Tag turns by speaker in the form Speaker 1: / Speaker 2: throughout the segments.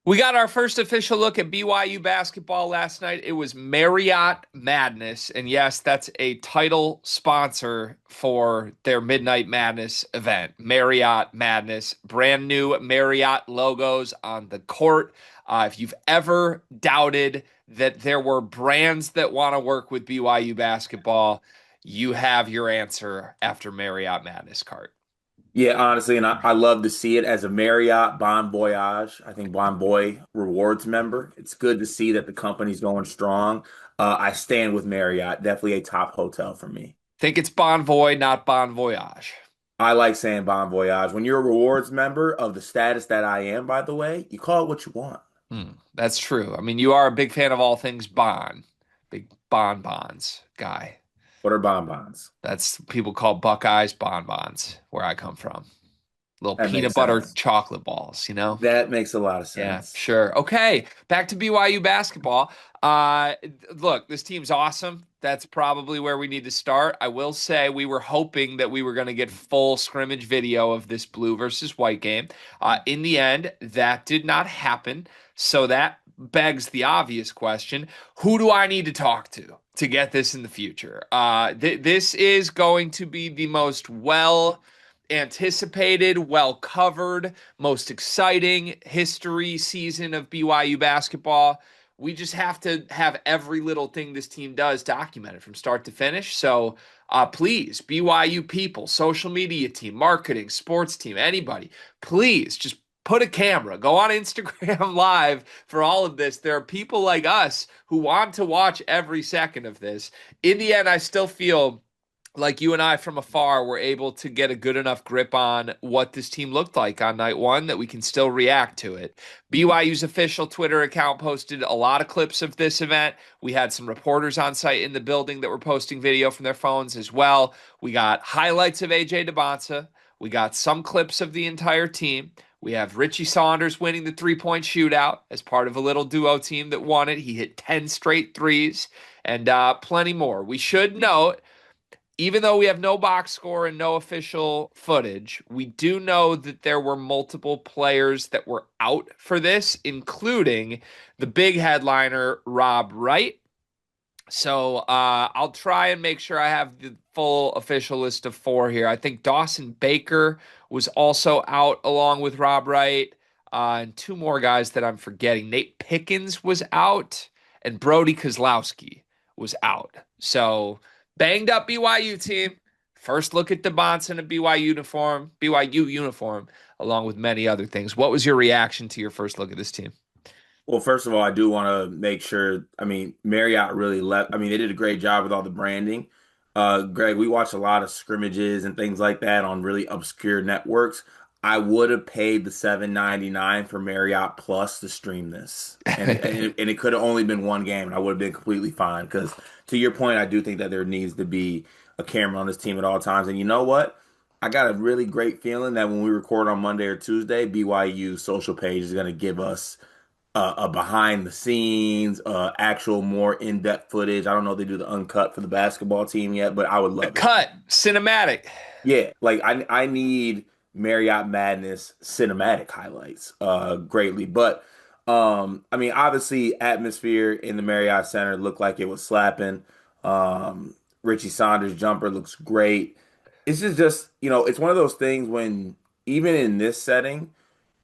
Speaker 1: We got our first official look at BYU basketball last night. It was Marriott Madness. And yes, that's a title sponsor for their Midnight Madness event. Marriott Madness, brand new Marriott logos on the court. If you've ever doubted that there were brands that want to work with BYU basketball, you have your answer after Marriott Madness cart.
Speaker 2: Yeah, honestly, and I love to see it as a Marriott Bon Voyage. I think Bon Voy rewards member. It's good to see that the company's going strong. I stand with Marriott. Definitely a top hotel for me.
Speaker 1: Think it's Bon Voy, not Bon Voyage.
Speaker 2: I like saying Bon Voyage. When you're a rewards member of the status that I am, by the way, you call it what you want.
Speaker 1: That's true. I mean, you are a big fan of all things Bon, big bonbons guy.
Speaker 2: What are bonbons?
Speaker 1: That's people call Buckeyes bonbons where I come from. Little
Speaker 2: That
Speaker 1: peanut
Speaker 2: makes
Speaker 1: butter
Speaker 2: sense.
Speaker 1: chocolate balls, you know?
Speaker 2: That makes a lot of
Speaker 1: Yeah,
Speaker 2: sense.
Speaker 1: sure. Okay, back to BYU basketball. Look, this team's awesome. That's probably where we need to start. I will say we were hoping that we were going to get full scrimmage video of this blue versus white game. In the end, that did not happen. So that begs the obvious question: who do I need to talk to get this in the future? This is going to be the most well anticipated, well covered, most exciting history season of BYU basketball. We just have to have every little thing this team does documented from start to finish. So please, BYU people, social media team, marketing, sports team, anybody, please just put a camera, go on Instagram live for all of this. There are people like us who want to watch every second of this. In the end, I still feel like you and I from afar were able to get a good enough grip on what this team looked like on night one that we can still react to it. BYU's official Twitter account posted a lot of clips of this event. We had some reporters on site in the building that were posting video from their phones as well. We got highlights of AJ DeBonsa. We got some clips of the entire team. We have Richie Saunders winning the three-point shootout as part of a little duo team that won it. He hit 10 straight threes and plenty more. We should note even though we have no box score and no official footage, we do know that there were multiple players that were out for this, including the big headliner, Rob Wright. So I'll try and make sure I have the full official list of four here. I think Dawson Baker was also out along with Rob Wright, and two more guys that I'm forgetting. Nate Pickens was out, and Brody Kozlowski was out. So banged up BYU team. First look at DeBonson in a BYU uniform, along with many other things. What was your reaction to your first look at this team?
Speaker 2: Well, first of all, I do want to make sure. I mean, Marriott really left. I mean, they did a great job with all the branding. Greg, we watch a lot of scrimmages and things like that on really obscure networks. I would have paid the $7.99 for Marriott Plus to stream this, and it could have only been one game, and I would have been completely fine. Because to your point, I do think that there needs to be a camera on this team at all times. And you know what? I got a really great feeling that when we record on Monday or Tuesday, BYU social page is going to give us a behind the scenes, actual more in-depth footage. I don't know if they do the uncut for the basketball team yet, but I would love it.
Speaker 1: Cut cinematic.
Speaker 2: Yeah, like I need Marriott Madness cinematic highlights greatly. But I mean obviously atmosphere in the Marriott Center looked like it was slapping. Richie Saunders jumper looks great. It's just, it's one of those things when even in this setting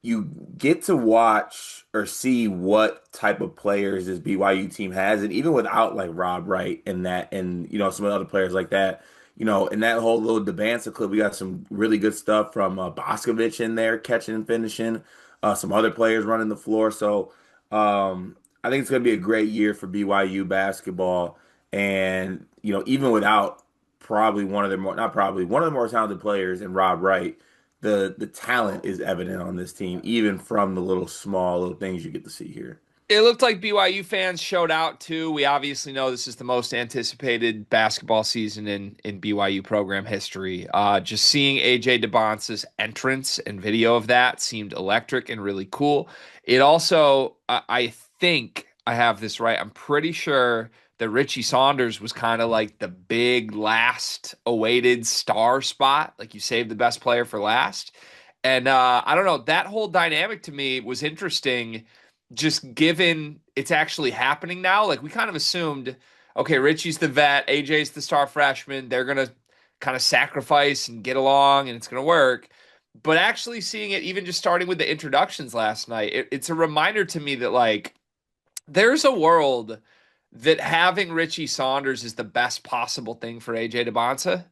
Speaker 2: you get to watch or see what type of players this BYU team has, and even without like Rob Wright and that, and some other players like that, in that whole little Debanza clip, we got some really good stuff from Boscovich in there catching and finishing, some other players running the floor. So I think it's going to be a great year for BYU basketball, and even without probably one of the more not probably one of the more talented players in Rob Wright, the talent is evident on this team, even from the little small little things you get to see here.
Speaker 1: It looked like BYU fans showed out too. We obviously know this is the most anticipated basketball season in BYU program history. Just seeing AJ DeBonce's entrance and video of that seemed electric and really cool. It also, I think I have this right. I'm pretty sure that Richie Saunders was kind of like the big last awaited star spot. Like you saved the best player for last. And I don't know, that whole dynamic to me was interesting just given it's actually happening now. Like we kind of assumed, okay, Richie's the vet, AJ's the star freshman. They're gonna kind of sacrifice and get along, and it's gonna work. But actually seeing it, even just starting with the introductions last night, it's a reminder to me that like there's a world that having Richie Saunders is the best possible thing for AJ DeBonsa.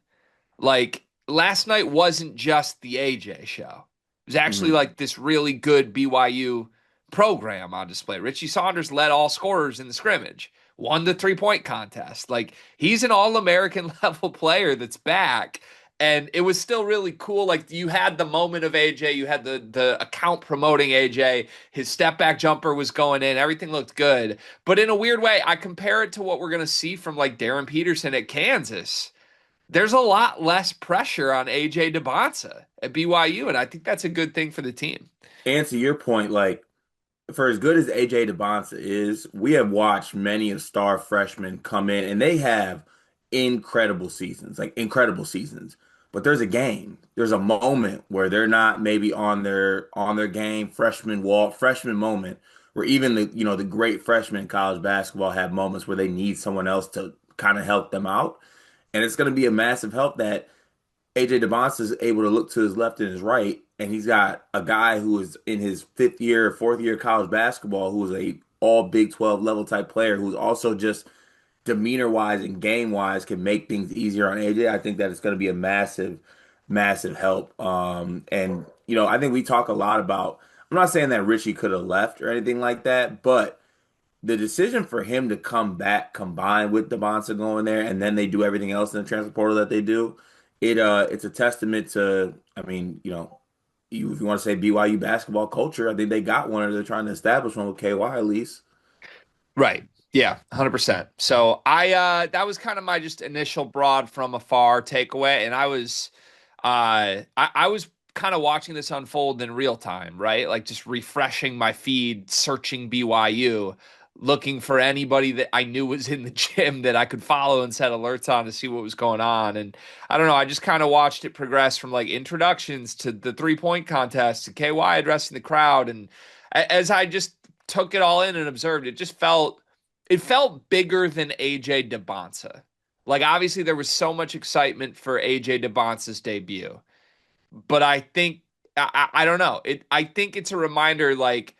Speaker 1: Like last night wasn't just the AJ show. It was actually
Speaker 2: Mhm.
Speaker 1: like this really good BYU program on display. Richie Saunders led all scorers in the scrimmage, won the 3-point contest. Like he's an all-American level player that's back. And it was still really cool. Like you had the moment of AJ, you had the account promoting AJ. His step back jumper was going in. Everything looked good. But in a weird way, I compare it to what we're gonna see from like Darren Peterson at Kansas. There's a lot less pressure on AJ DeBonsa at BYU, and I think that's a good thing for the team.
Speaker 2: And to your point, like for as good as AJ DeBonsa is, we have watched many of star freshmen come in and they have incredible seasons, like incredible seasons. But there's a game. There's a moment where they're not maybe on their game, freshman moment, where even the great freshmen in college basketball have moments where they need someone else to kind of help them out. And it's going to be a massive help that AJ DeBonce is able to look to his left and his right, and he's got a guy who is in his fifth year, fourth year of college basketball, who is a all Big 12 level type player, who's also just demeanor wise and game wise can make things easier on AJ. I think that it's going to be a massive, massive help. And I think we talk a lot about. I'm not saying that Richie could have left or anything like that, but the decision for him to come back combined with Devonta going there and then they do everything else in the transfer portal that they do, it's a testament to, I mean, if you want to say BYU basketball culture, I think they got one or they're trying to establish one with KY at least.
Speaker 1: Right. Yeah, 100%. So that was kind of my just initial broad from afar takeaway. And I was kind of watching this unfold in real time, right? Like just refreshing my feed, searching BYU, looking for anybody that I knew was in the gym that I could follow and set alerts on to see what was going on. And I don't know, I just kind of watched it progress from like introductions to the 3-point contest to KY addressing the crowd. And as I just took it all in and observed, it felt bigger than AJ DeBonsa. Like obviously there was so much excitement for AJ DeBonsa's debut, but I think I don't know. I think it's a reminder like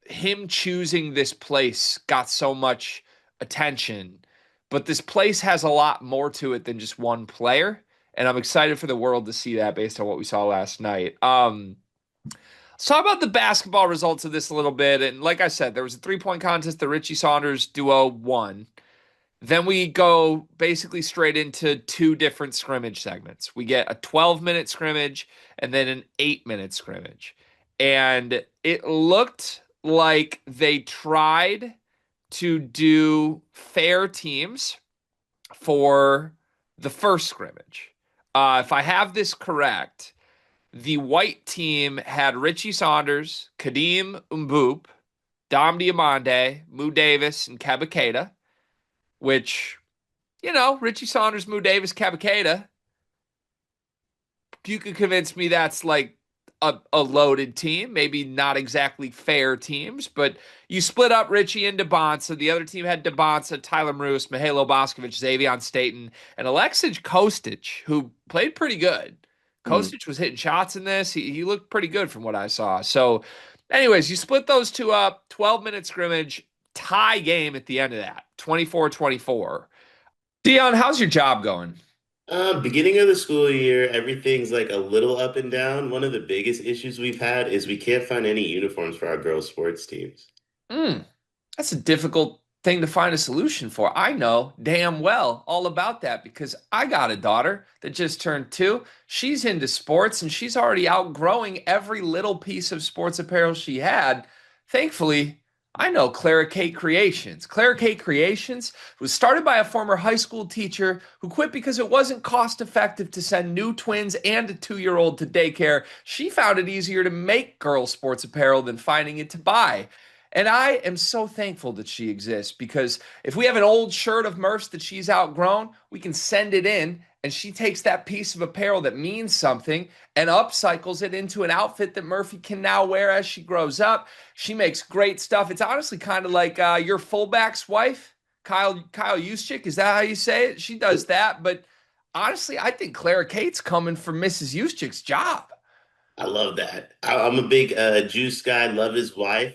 Speaker 1: him choosing this place got so much attention, but this place has a lot more to it than just one player, and I'm excited for the world to see that based on what we saw last night. Let's talk about the basketball results of this a little bit. And like I said, there was a 3-point contest. The Richie Saunders duo won. Then we go basically straight into two different scrimmage segments. We get a 12-minute scrimmage and then an 8-minute scrimmage. And it looked like they tried to do fair teams for the first scrimmage. If I have this correct, the white team had Richie Saunders, Kadeem Umboop, Dom Diamande, Moo Davis, and Kebakeda, which, Richie Saunders, Moo Davis, Kebakeda, you could convince me that's like a loaded team, maybe not exactly fair teams, but you split up Richie and DeBonsa. The other team had DeBonsa, Tyler Bruce, Mihailo Boskovich, Xavion Staten, and Aleksej Kostic, who played pretty good.
Speaker 2: Mm.
Speaker 1: Kostic was hitting shots in this. He looked pretty good from what I saw. So, anyways, you split those two up, 12-minute scrimmage, tie game at the end of that, 24-24. Dion, how's your job going?
Speaker 3: Beginning of the school year, everything's like a little up and down. One of the biggest issues we've had is we can't find any uniforms for our girls' sports teams.
Speaker 1: Mm, that's a difficult thing to find a solution for. I know damn well all about that because I got a daughter that just turned 2. She's into sports and she's already outgrowing every little piece of sports apparel she had. Thankfully, I know Clara K Creations. Clara K Creations was started by a former high school teacher who quit because it wasn't cost effective to send new twins and a 2-year-old to daycare. She found it easier to make girls' sports apparel than finding it to buy. And I am so thankful that she exists because if we have an old shirt of Murph's that she's outgrown, we can send it in and she takes that piece of apparel that means something and upcycles it into an outfit that Murphy can now wear as she grows up. She makes great stuff. It's honestly kind of like your fullback's wife, Kyle Juszczyk. Is that how you say it? She does that, but honestly, I think Clara Kate's coming for Mrs. Juszczyk's job.
Speaker 3: I love that. I'm a big Juice guy. Love his wife.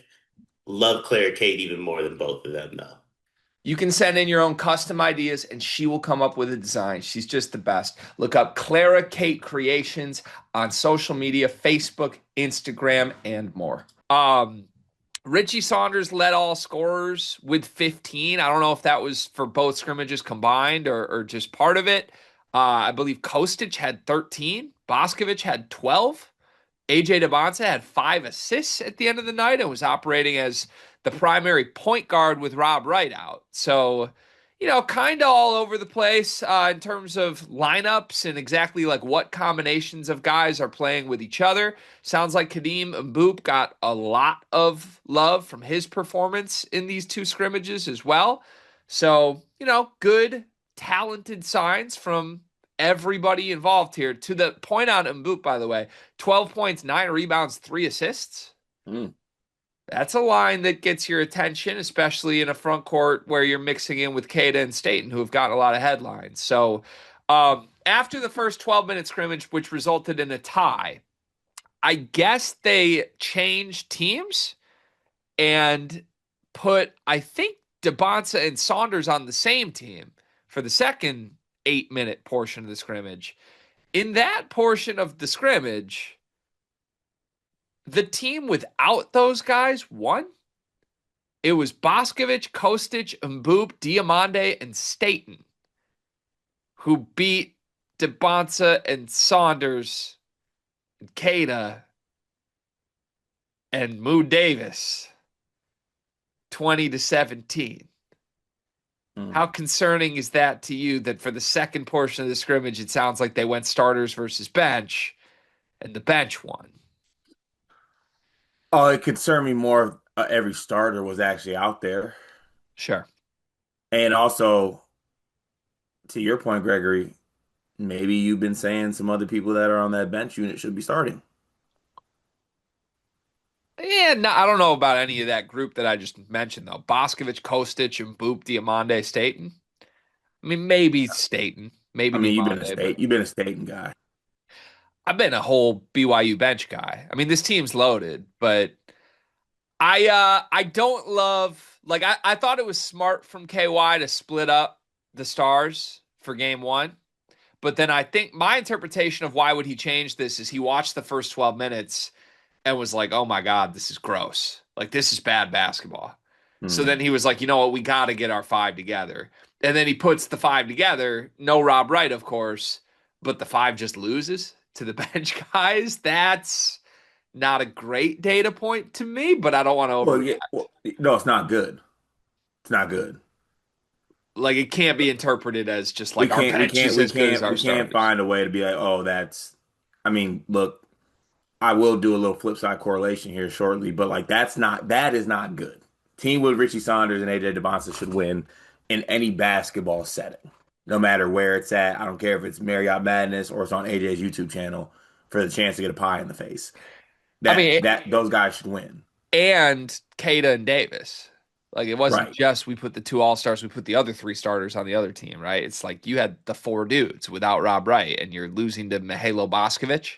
Speaker 3: Love Claire Kate even more than both of them, though.
Speaker 1: You can send in your own custom ideas and she will come up with a design. She's just the best. Look up Clara Kate Creations on social media, Facebook, Instagram, and more. Richie Saunders led all scorers with 15. I don't know if that was for both scrimmages combined or just part of it. I believe Kostic had 13. Boscovich had 12. AJ DeBonsa had 5 assists at the end of the night and was operating as the primary point guard with Rob Wright out. So, kind of all over the place in terms of lineups and exactly like what combinations of guys are playing with each other. Sounds like Kadeem Mboop got a lot of love from his performance in these two scrimmages as well. So, good, talented signs from everybody involved here. To the point on Mboop, by the way, 12 points, 9 rebounds, 3 assists.
Speaker 2: Mm.
Speaker 1: That's a line that gets your attention, especially in a front court where you're mixing in with Kada and Staten, who have gotten a lot of headlines. So after the first 12-minute scrimmage, which resulted in a tie, I guess they changed teams and put, I think, DeBonsa and Saunders on the same team for the second 8-minute portion of the scrimmage. In that portion of the scrimmage, the team without those guys won. It was Boscovich, Kostic, Mboop, Diamande, and Staten who beat DeBonsa and Saunders, and Kada, and Moo Davis 20-17. How concerning is that to you that for the second portion of the scrimmage, it sounds like they went starters versus bench, and the bench won?
Speaker 2: Oh, it concerned me more if every starter was actually out there.
Speaker 1: Sure.
Speaker 2: And also, to your point, Gregory, maybe you've been saying some other people that are on that bench unit should be starting.
Speaker 1: Yeah, no, I don't know about any of that group that I just mentioned, though. Boscovich, Kostic, and Boop, Diamande, Staten. I mean, maybe Staten, maybe
Speaker 2: I mean,
Speaker 1: Diamande, but
Speaker 2: you've been a Staten guy.
Speaker 1: I've been a whole BYU bench guy. I mean, this team's loaded, but I don't love like I thought it was smart from KY to split up the stars for game one. But then I think my interpretation of why would he change this is he watched the first 12 minutes and was like, oh my God, this is gross. Like, this is bad basketball. So then he was like, you know what? We got to get our 5 together. And then he puts the 5 together. No Rob Wright, of course, but the 5 just loses to the bench guys. That's not a great data point to me, but I don't want to
Speaker 2: Well,
Speaker 1: overreact.
Speaker 2: yeah, no, it's not good. It's not good.
Speaker 1: Like, it can't be interpreted as just like our bench is
Speaker 2: We
Speaker 1: as good as our
Speaker 2: we can't
Speaker 1: starters.
Speaker 2: find a way to be like, oh, that's. I mean, look, I will do a little flip side correlation here shortly, but like that is not good. Team with Richie Saunders and AJ DeBonsa should win in any basketball setting, no matter where it's at. I don't care if it's Marriott Madness or it's on AJ's YouTube channel for the chance to get a pie in the face.
Speaker 1: I mean,
Speaker 2: That those guys should win.
Speaker 1: and Kada and Davis. Like, it wasn't
Speaker 2: Right.
Speaker 1: just we put the 2 all-stars, we put the other 3 starters on the other team, right? It's like you had the 4 dudes without Rob Wright, and you're losing to Mihailo Boscovich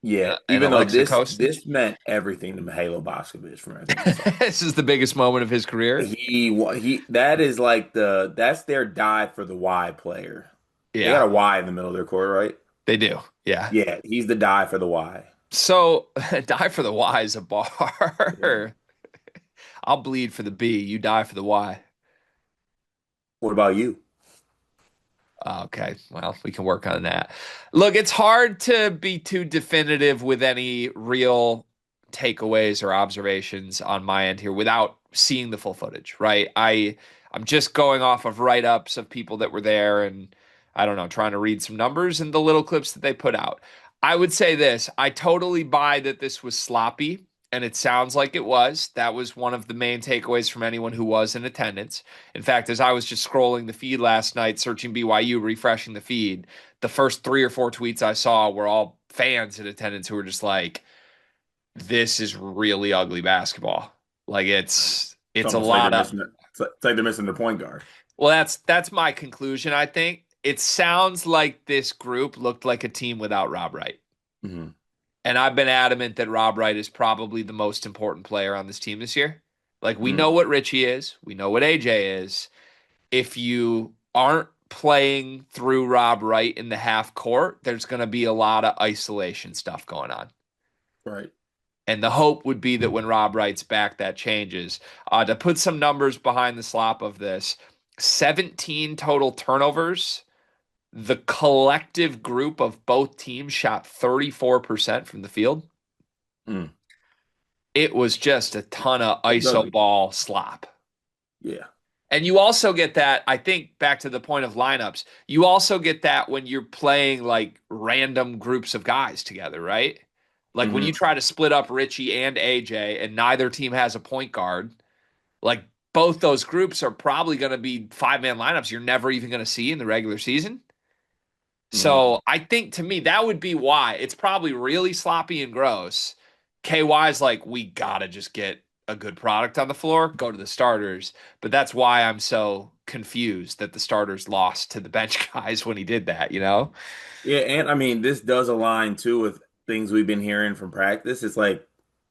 Speaker 2: Yeah,
Speaker 1: and
Speaker 2: even though
Speaker 1: Alexa
Speaker 2: this
Speaker 1: Kostic.
Speaker 2: meant everything to Mihailo Boscovich from everything I saw.
Speaker 1: This is the biggest moment of his career.
Speaker 2: He that is like that's their die for the Y player. They got
Speaker 1: Yeah,
Speaker 2: a Y in the middle of their court, right?
Speaker 1: they do. Yeah.
Speaker 2: Yeah, he's the die for the Y.
Speaker 1: So die for the Y is a
Speaker 2: Yeah.
Speaker 1: bar. I'll bleed for the B. You die for the Y.
Speaker 2: What about you?
Speaker 1: Okay, well, we can work on that. Look, it's hard to be too definitive with any real takeaways or observations on my end here without seeing the full footage, right? I'm just going off of write-ups of people that were there and I don't know, trying to read some numbers and the little clips that they put out. I would say this, I totally buy that this was sloppy And it sounds like it was. That was one of the main takeaways from anyone who was in attendance. In fact, as I was just scrolling the feed last night, searching BYU, refreshing the feed, the first 3 or 4 tweets I saw were all fans in attendance who were just like, this is really ugly basketball. Like
Speaker 2: It's
Speaker 1: it's a
Speaker 2: almost like they're
Speaker 1: lot of
Speaker 2: missing it's like they're missing the point guard.
Speaker 1: well, that's my conclusion, I think. It sounds like this group looked like a team without Rob Wright.
Speaker 2: Hmm.
Speaker 1: And I've been adamant that Rob Wright is probably the most important player on this team this year. Like we know
Speaker 2: Hmm.
Speaker 1: what Richie is, we know what AJ is. If you aren't playing through Rob Wright in the half court, there's going to be a lot of isolation stuff going on.
Speaker 2: Right.
Speaker 1: And the hope would be that when Rob Wright's back, that changes. To put some numbers behind the slop of this, 17 total turnovers. The collective group of both teams shot 34% from the field.
Speaker 2: Mm.
Speaker 1: It was just a ton of
Speaker 2: It was
Speaker 1: ISO
Speaker 2: ugly.
Speaker 1: ball slop.
Speaker 2: Yeah.
Speaker 1: And you also get that, I think, back to the point of lineups, you also get that when you're playing like random groups of guys together, right? Like when you
Speaker 2: Hmm.
Speaker 1: try to split up Richie and AJ and neither team has a point guard, like both those groups are probably going to be 5-man lineups you're never even going to see in the regular season.
Speaker 2: Hmm.
Speaker 1: So I think to me, that would be why. It's probably really sloppy and gross. KY's like, we gotta just get a good product on the floor, go to the starters. But that's why I'm so confused that the starters lost to the bench guys when he did that, you know?
Speaker 2: Yeah, and I mean this does align too with things we've been hearing from practice. It's like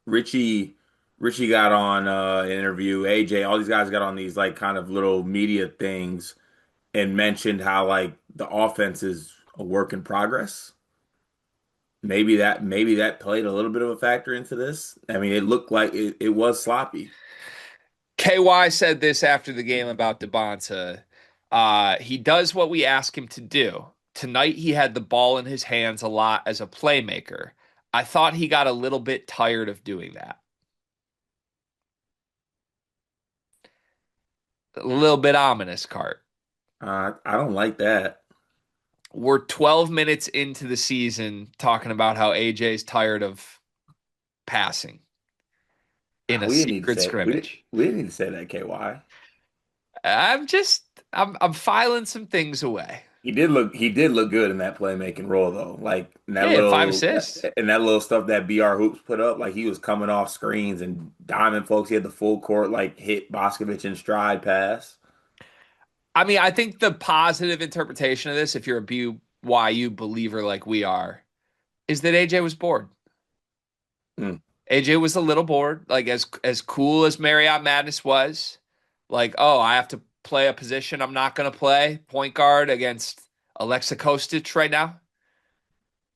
Speaker 2: Richie Richie got on an interview, AJ, all these guys got on these like kind of little media things and mentioned how like the offense is a work in progress. Maybe that played a little bit of a factor into this. I mean, it looked like it was sloppy.
Speaker 1: KY said this after the game about DeBonta. He does what we ask him to do. Tonight, he had the ball in his hands a lot as a playmaker. I thought he got a little bit tired of doing that. A little bit ominous, Cart.
Speaker 2: I don't like that.
Speaker 1: We're 12 minutes into the season talking about how AJ's tired of passing in a
Speaker 2: We didn't need to
Speaker 1: secret
Speaker 2: say it.
Speaker 1: scrimmage.
Speaker 2: We didn't need to say that, KY.
Speaker 1: I'm just I'm filing some things away.
Speaker 2: He did look good in that playmaking role though. Like
Speaker 1: Yeah, he had 5 assists.
Speaker 2: in that little stuff that BR Hoops put up, like he was coming off screens and diamond folks. He had the full court like hit Boscovich in stride pass.
Speaker 1: I mean, I think the positive interpretation of this, if you're a BYU believer like we are, is that AJ was bored.
Speaker 2: Mm.
Speaker 1: AJ was a little bored. Like as cool as Marriott Madness was, like, oh, I have to play a position I'm not gonna play, point guard against Alexa Kostic right now.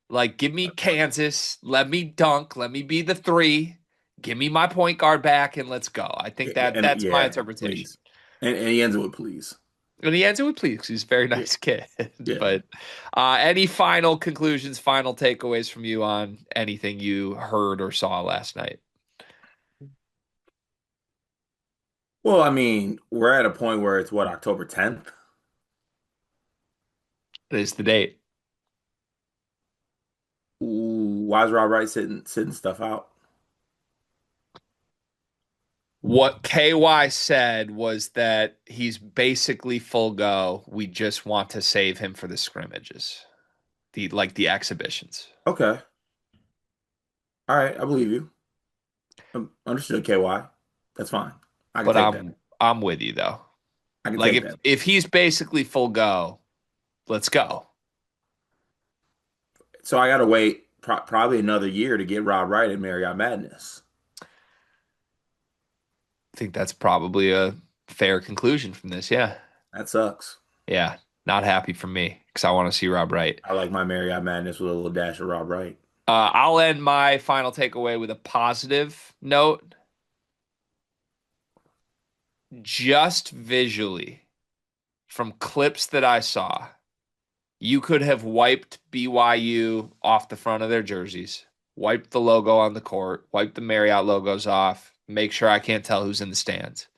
Speaker 1: Like, give me Kansas, let me dunk, let me be the three, give me my point guard back, and let's go. I think
Speaker 2: And
Speaker 1: that's my
Speaker 2: yeah,
Speaker 1: interpretation.
Speaker 2: please. And he ends it with please.
Speaker 1: And he ends it with please 'cause he's a very
Speaker 2: Yeah.
Speaker 1: nice kid.
Speaker 2: Yeah.
Speaker 1: But any final conclusions, final takeaways from you on anything you heard or saw last night?
Speaker 2: Well, I mean, we're at a point where it's what, October 10th?
Speaker 1: It is the date.
Speaker 2: Ooh, why is Rob Wright sitting stuff out?
Speaker 1: What KY said was that he's basically full go. We just want to save him for the scrimmages, the exhibitions.
Speaker 2: Okay. All right, I believe you. Understood, KY. That's fine. I can
Speaker 1: But
Speaker 2: take that.
Speaker 1: I'm with you though.
Speaker 2: I can
Speaker 1: Like
Speaker 2: take
Speaker 1: if
Speaker 2: that.
Speaker 1: if he's basically full go, let's go.
Speaker 2: So I got to wait probably another year to get Rob Wright and Marriott Madness.
Speaker 1: I think that's probably a fair conclusion from this. Yeah.
Speaker 2: That sucks.
Speaker 1: Yeah. Not happy for me because I want to see Rob Wright.
Speaker 2: I like my Marriott Madness with a little dash of Rob Wright.
Speaker 1: I'll end my final takeaway with a positive note. Just visually, from clips that I saw, you could have wiped BYU off the front of their jerseys, wiped the logo on the court, wiped the Marriott logos off, make sure I can't tell who's in the stands.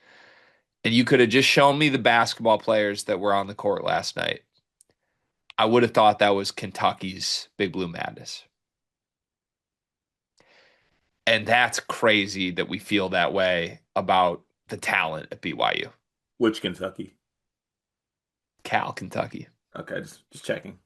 Speaker 1: And you could have just shown me the basketball players that were on the court last night. I would have thought that was Kentucky's Big Blue Madness. And that's crazy that we feel that way about the talent at BYU.
Speaker 2: Which Kentucky?
Speaker 1: Cal, Kentucky.
Speaker 2: Okay, just checking.